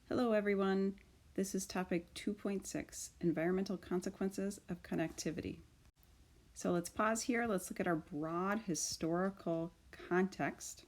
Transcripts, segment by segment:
Hello everyone, this is topic 2.6, environmental consequences of connectivity. So let's pause here, let's look at our broad historical context.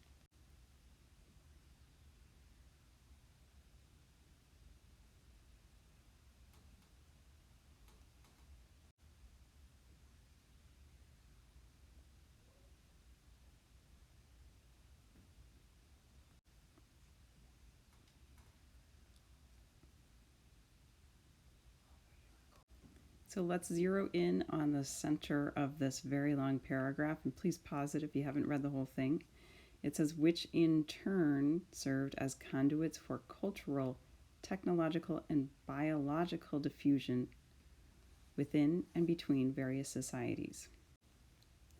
So let's zero in on the center of this very long paragraph, and please pause it if you haven't read the whole thing. It says, which in turn served as conduits for cultural, technological, and biological diffusion within and between various societies.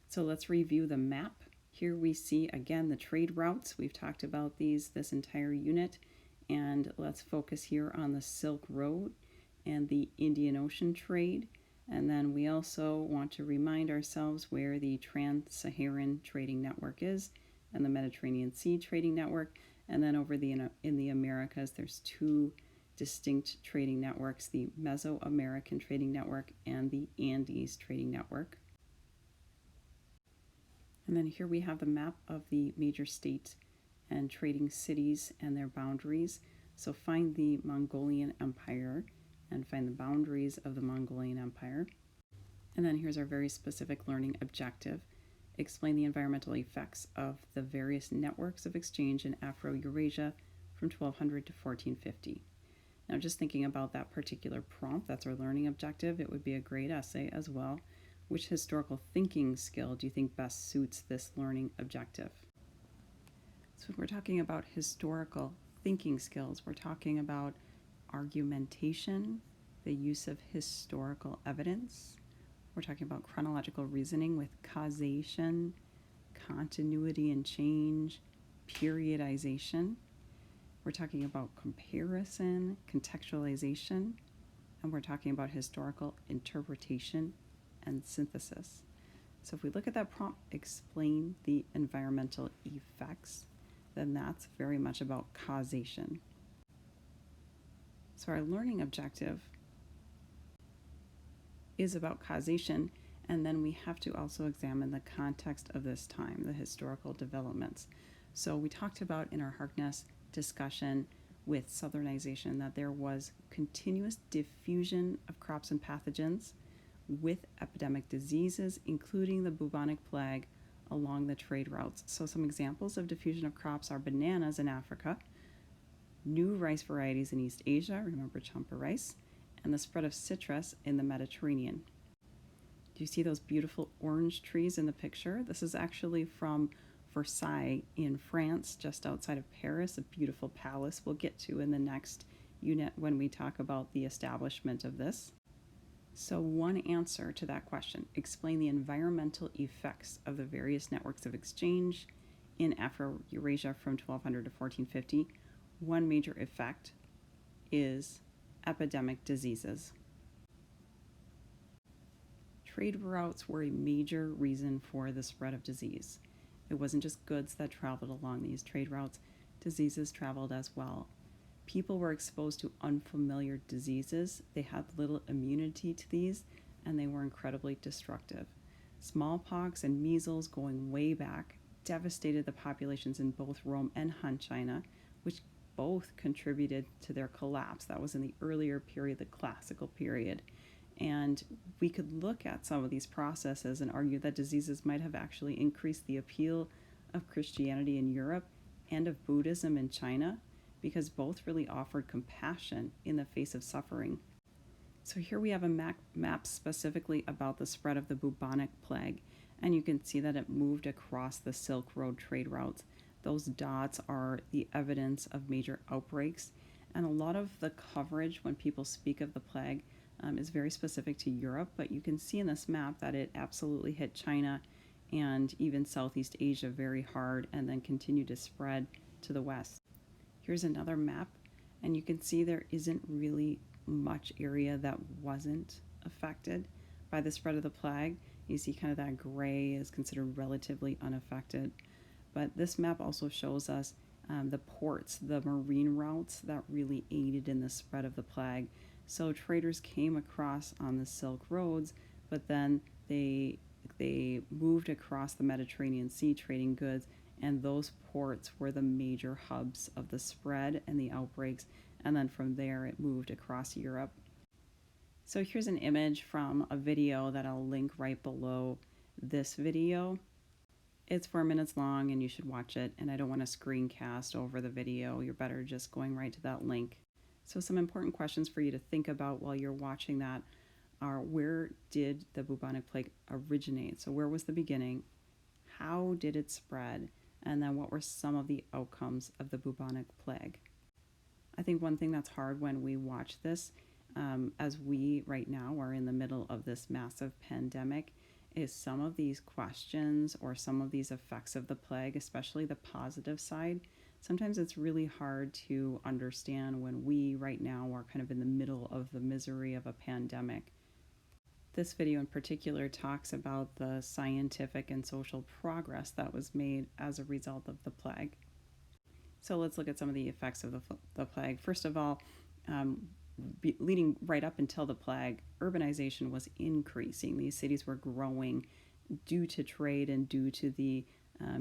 So let's review the map. Here we see again the trade routes. We've talked about this entire unit, and let's focus here on the Silk Road and the Indian Ocean trade. And then we also want to remind ourselves where the Trans-Saharan trading network is and the Mediterranean Sea trading network. And then over in the Americas, there's two distinct trading networks, the Mesoamerican trading network and the Andes trading network. And then here we have the map of the major state and trading cities and their boundaries. So find the Mongolian Empire and find the boundaries of the Mongolian Empire. And then here's our very specific learning objective. Explain the environmental effects of the various networks of exchange in Afro-Eurasia from 1200 to 1450. Now just thinking about that particular prompt, that's our learning objective, it would be a great essay as well. Which historical thinking skill do you think best suits this learning objective? So when we're talking about historical thinking skills, we're talking about argumentation, the use of historical evidence. We're talking about chronological reasoning with causation, continuity and change, periodization. We're talking about comparison, contextualization, and we're talking about historical interpretation and synthesis. So if we look at that prompt, explain the environmental effects, then that's very much about causation. So our learning objective is about causation, and then we have to also examine the context of this time, the historical developments. So we talked about in our Harkness discussion with southernization that there was continuous diffusion of crops and pathogens with epidemic diseases, including the bubonic plague, along the trade routes. So some examples of diffusion of crops are bananas in Africa, new rice varieties in East Asia, remember champa rice, and the spread of citrus in the Mediterranean. Do you see those beautiful orange trees in the picture? This is actually from Versailles in France, just outside of Paris, a beautiful palace we'll get to in the next unit when we talk about the establishment of this. So one answer to that question, explain the environmental effects of the various networks of exchange in Afro-Eurasia from 1200 to 1450. One major effect is epidemic diseases. Trade routes were a major reason for the spread of disease. It wasn't just goods that traveled along these trade routes, diseases traveled as well. People were exposed to unfamiliar diseases. They had little immunity to these, and they were incredibly destructive. Smallpox and measles, going way back, devastated the populations in both Rome and Han China, which both contributed to their collapse. That was in the earlier period, the classical period. And we could look at some of these processes and argue that diseases might have actually increased the appeal of Christianity in Europe and of Buddhism in China, because both really offered compassion in the face of suffering. So here we have a map specifically about the spread of the bubonic plague, and you can see that it moved across the Silk Road trade routes. Those dots are the evidence of major outbreaks, and a lot of the coverage when people speak of the plague is very specific to Europe, but you can see in this map that it absolutely hit China and even Southeast Asia very hard, and then continued to spread to the west. Here's another map, and you can see there isn't really much area that wasn't affected by the spread of the plague. You see kind of that gray is considered relatively unaffected. But this map also shows us the ports, the marine routes that really aided in the spread of the plague. So traders came across on the Silk Roads, but then they moved across the Mediterranean Sea trading goods, and those ports were the major hubs of the spread and the outbreaks, and then from there it moved across Europe. So here's an image from a video that I'll link right below this video. It's 4 minutes long and you should watch it, and I don't want to screencast over the video. You're better just going right to that link. So some important questions for you to think about while you're watching that are: where did the bubonic plague originate? So where was the beginning? How did it spread? And then what were some of the outcomes of the bubonic plague? I think one thing that's hard when we watch this, as we right now are in the middle of this massive pandemic, is some of these questions or some of these effects of the plague, especially the positive side. Sometimes it's really hard to understand when we right now are kind of in the middle of the misery of a pandemic. This video in particular talks about the scientific and social progress that was made as a result of the plague. So let's look at some of the effects of the plague. First of all, leading right up until the plague, urbanization was increasing. These cities were growing due to trade and due to the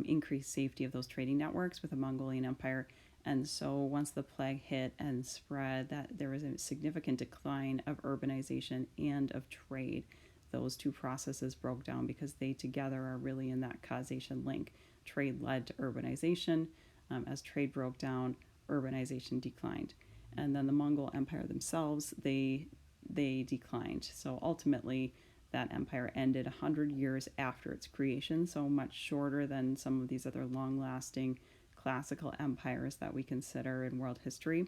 increased safety of those trading networks with the Mongolian Empire. And so once the plague hit and spread, that there was a significant decline of urbanization and of trade. Those two processes broke down because they together are really in that causation link. Trade led to urbanization. As trade broke down, urbanization declined. And then the Mongol Empire themselves, they declined. So ultimately, that empire ended 100 years after its creation, so much shorter than some of these other long-lasting classical empires that we consider in world history.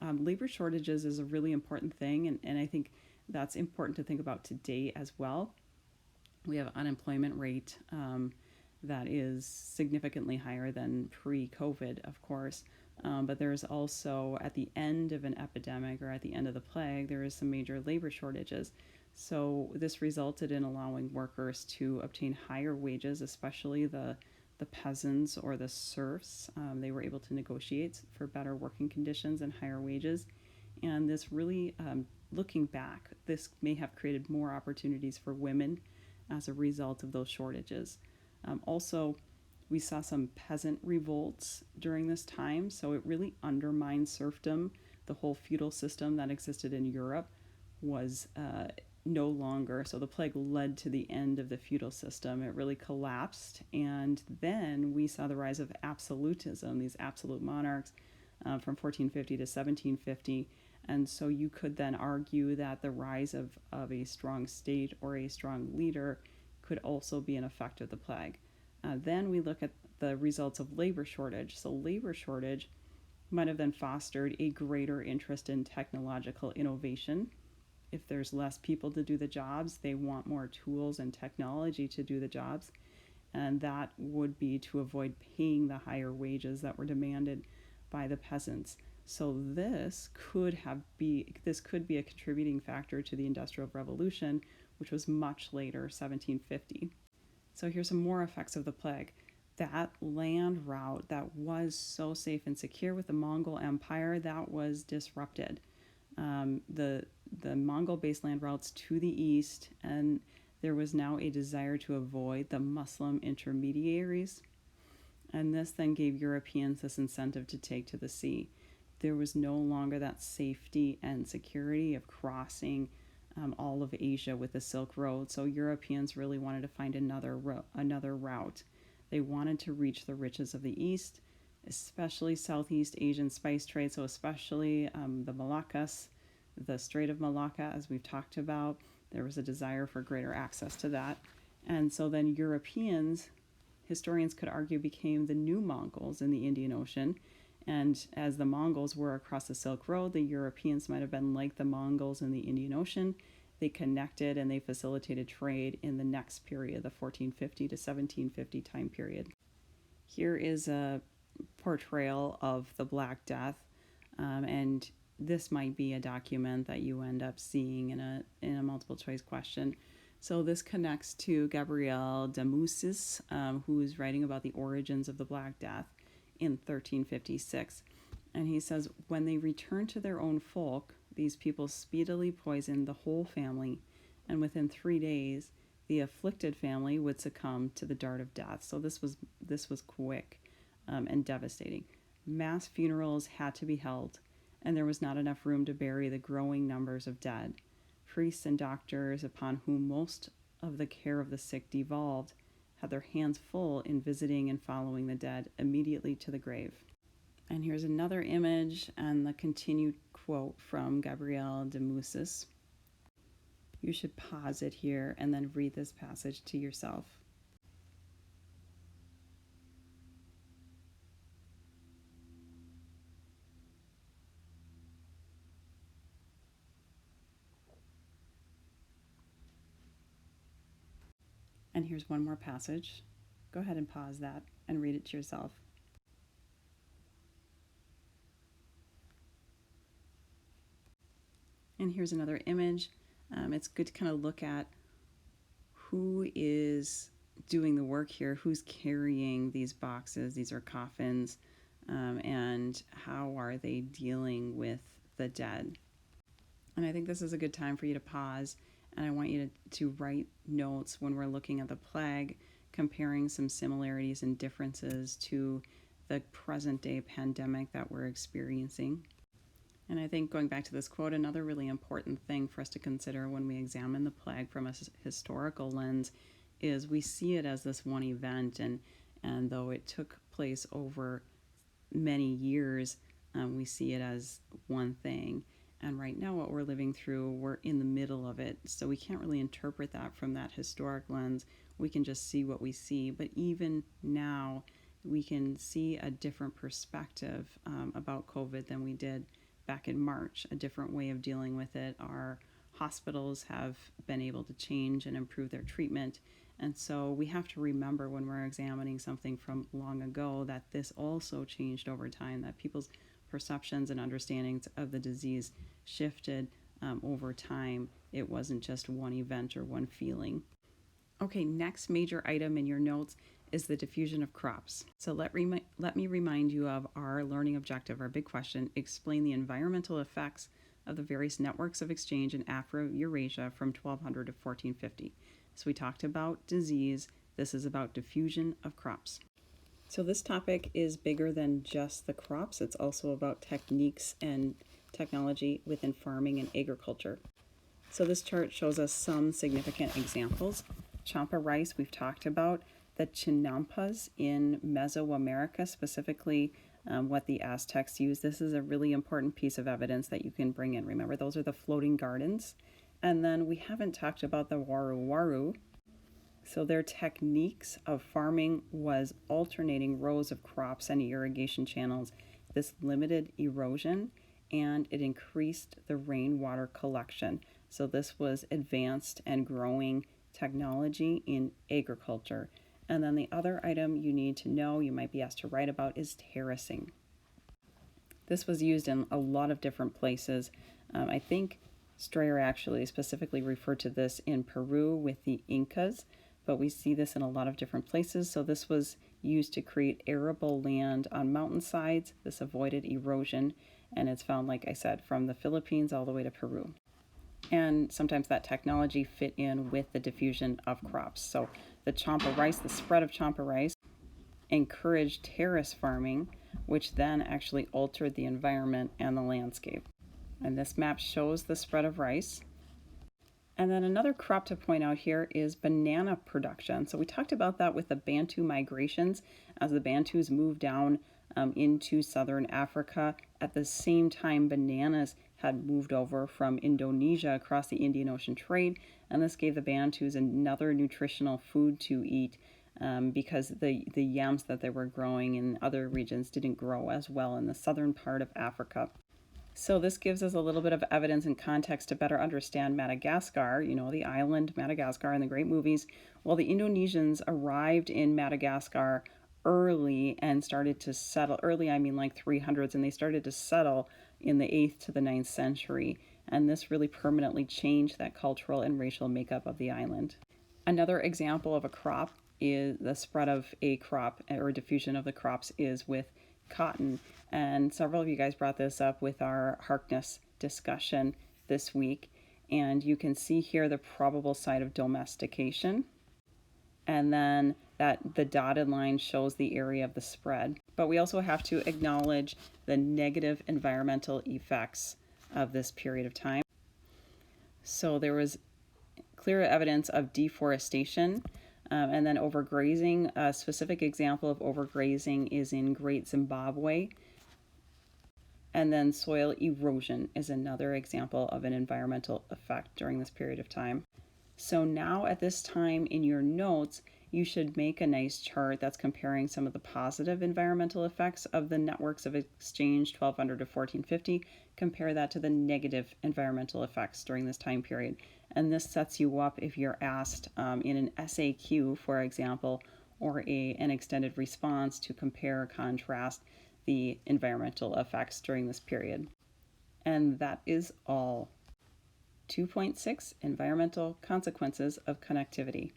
Labor shortages is a really important thing, and I think that's important to think about today as well. We have an unemployment rate that is significantly higher than pre-COVID, of course. But there's also, at the end of an epidemic or at the end of the plague, there is some major labor shortages. So this resulted in allowing workers to obtain higher wages, especially the peasants or the serfs. They were able to negotiate for better working conditions and higher wages. And this really, looking back, this may have created more opportunities for women as a result of those shortages. Also, we saw some peasant revolts during this time, so it really undermined serfdom. The whole feudal system that existed in Europe was no longer, so the plague led to the end of the feudal system. It really collapsed, and then we saw the rise of absolutism, these absolute monarchs from 1450 to 1750. And so you could then argue that the rise of a strong state or a strong leader could also be an effect of the plague. Then we look at the results of labor shortage. So labor shortage might have then fostered a greater interest in technological innovation. If there's less people to do the jobs, they want more tools and technology to do the jobs. And that would be to avoid paying the higher wages that were demanded by the peasants. So this could be a contributing factor to the Industrial Revolution, which was much later, 1750. So here's some more effects of the plague. That land route that was so safe and secure with the Mongol Empire, that was disrupted. The Mongol-based land routes to the east, and there was now a desire to avoid the Muslim intermediaries. And this then gave Europeans this incentive to take to the sea. There was no longer that safety and security of crossing all of Asia with the Silk Road. So Europeans really wanted to find another route. They wanted to reach the riches of the East, especially Southeast Asian spice trade, so especially the Malaccas, the Strait of Malacca, as we've talked about. There was a desire for greater access to that. And so then Europeans, historians could argue, became the new Mongols in the Indian Ocean. And as the Mongols were across the Silk Road, the Europeans might have been like the Mongols in the Indian Ocean. They connected and they facilitated trade in the next period, the 1450 to 1750 time period. Here is a portrayal of the Black Death, and this might be a document that you end up seeing in a multiple choice question. So this connects to Gabriel Demoussis, who's writing about the origins of the Black Death. in 1356. And he says, when they returned to their own folk, these people speedily poisoned the whole family, and within 3 days, the afflicted family would succumb to the dart of death. So this was quick and devastating. Mass funerals had to be held, and there was not enough room to bury the growing numbers of dead. Priests and doctors, upon whom most of the care of the sick devolved, had their hands full in visiting and following the dead immediately to the grave. And here's another image and the continued quote from Gabriel de Mussis. You should pause it here and then read this passage to yourself. And here's one more passage. Go ahead and pause that and read it to yourself. And here's another image. It's good to kind of look at who is doing the work here, who's carrying these boxes, these are coffins, and how are they dealing with the dead. And I think this is a good time for you to pause, and I want you to write notes when we're looking at the plague, comparing some similarities and differences to the present day pandemic that we're experiencing. And I think going back to this quote, another really important thing for us to consider when we examine the plague from a historical lens is we see it as this one event, and though it took place over many years, we see it as one thing. And right now what we're living through, we're in the middle of it, so we can't really interpret that from that historic lens. We can just see what we see. But even now, we can see a different perspective about COVID than we did back in March, a different way of dealing with it. Our hospitals have been able to change and improve their treatment. And so we have to remember when we're examining something from long ago that this also changed over time, that people's perceptions and understandings of the disease shifted over time. It wasn't just one event or one feeling. Okay, next major item in your notes is the diffusion of crops. So let me remind you of our learning objective, our big question: explain the environmental effects of the various networks of exchange in Afro-Eurasia from 1200 to 1450. So we talked about disease. This is about diffusion of crops. So this topic is bigger than just the crops. It's also about techniques and technology within farming and agriculture. So this chart shows us some significant examples. Champa rice we've talked about. The chinampas in Mesoamerica, specifically what the Aztecs used. This is a really important piece of evidence that you can bring in. Remember, those are the floating gardens. And then we haven't talked about the waru. So their techniques of farming was alternating rows of crops and irrigation channels. This limited erosion and it increased the rainwater collection. So this was advanced and growing technology in agriculture. And then the other item you need to know, you might be asked to write about, is terracing. This was used in a lot of different places. I think Strayer actually specifically referred to this in Peru with the Incas, but we see this in a lot of different places. So this was used to create arable land on mountainsides. This avoided erosion, and it's found, like I said, from the Philippines all the way to Peru. And sometimes that technology fit in with the diffusion of crops. So the champa rice, the spread of champa rice, encouraged terrace farming, which then actually altered the environment and the landscape. And this map shows the spread of rice. And then another crop to point out here is banana production. So we talked about that with the Bantu migrations as the Bantus moved down into southern Africa. At the same time, bananas had moved over from Indonesia across the Indian Ocean trade, and this gave the Bantus another nutritional food to eat because the yams that they were growing in other regions didn't grow as well in the southern part of Africa. So this gives us a little bit of evidence and context to better understand Madagascar, the island Madagascar in the great movies. Well, the Indonesians arrived in Madagascar early and started to settle, early I mean like 300s, and they started to settle in the 8th to the 9th century. And this really permanently changed that cultural and racial makeup of the island. Another example of a crop is the spread of a crop or diffusion of the crops is with cotton. And several of you guys brought this up with our Harkness discussion this week. And you can see here the probable site of domestication. And then the dotted line shows the area of the spread. But we also have to acknowledge the negative environmental effects of this period of time. So there was clear evidence of deforestation and then overgrazing. A specific example of overgrazing is in Great Zimbabwe. And then soil erosion is another example of an environmental effect during this period of time. So now at this time in your notes, you should make a nice chart that's comparing some of the positive environmental effects of the networks of exchange 1200 to 1450. Compare that to the negative environmental effects during this time period. And this sets you up if you're asked in an SAQ, for example, or an extended response to compare or contrast the environmental effects during this period. And that is all. 2.6 Environmental Consequences of Connectivity.